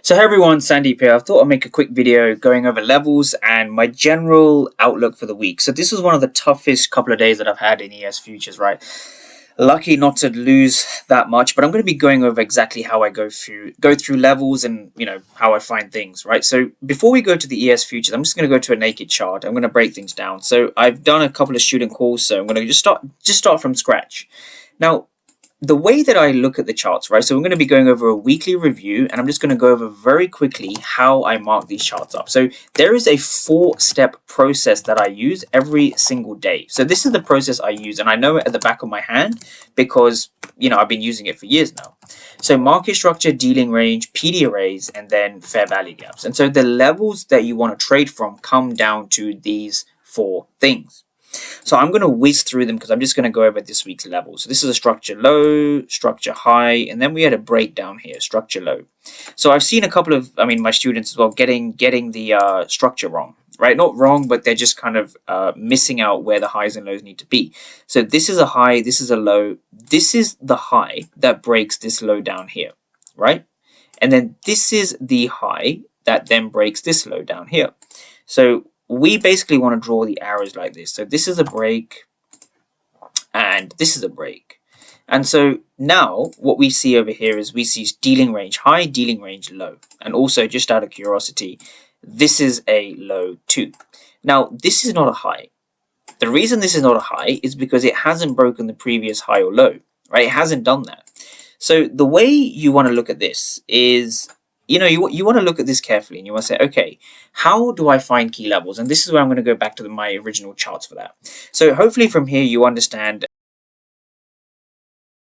So hey everyone, Sandeep here. I thought I'd make a quick video going over levels and my general outlook for the week. So this was one of the toughest couple of days that I've had in ES Futures, right? Lucky not to lose that much, but I'm going to be going over exactly how I go through levels and how I find things, right? So before we go to the ES Futures, I'm just going to go to a naked chart. I'm going to break things down. So I've done a couple of student calls, so I'm going to just start from scratch. Now, the way that I look at the charts, right? So we're going to be going over a weekly review, and I'm just going to go over very quickly how I mark these charts up. So there is a 4-step process that I use every single day. So this is the process I use, and I know it at the back of my hand because I've been using it for years now. So market structure, dealing range, PD arrays, and then fair value gaps. And so the levels that you want to trade from come down to these 4 things. So I'm going to whiz through them because I'm just going to go over this week's level. So this is a structure low, structure high, and then we had a breakdown here, structure low. So I've seen a couple of, my students as well getting the structure wrong, right? Not wrong, but they're just kind of missing out where the highs and lows need to be. So this is a high, this is a low. This is the high that breaks this low down here, right? And then this is the high that then breaks this low down here. So we basically want to draw the arrows like this. So this is a break and this is a break. And so now what we see over here is we see dealing range high, dealing range low. And also, just out of curiosity, this is a low too. Now, this is not a high. The reason this is not a high is because it hasn't broken the previous high or low, right? It hasn't done that. So the way you want to look at this is you want to look at this carefully, and you want to say, okay, how do I find key levels? And this is where I'm going to go back to my original charts for that. So hopefully from here you understand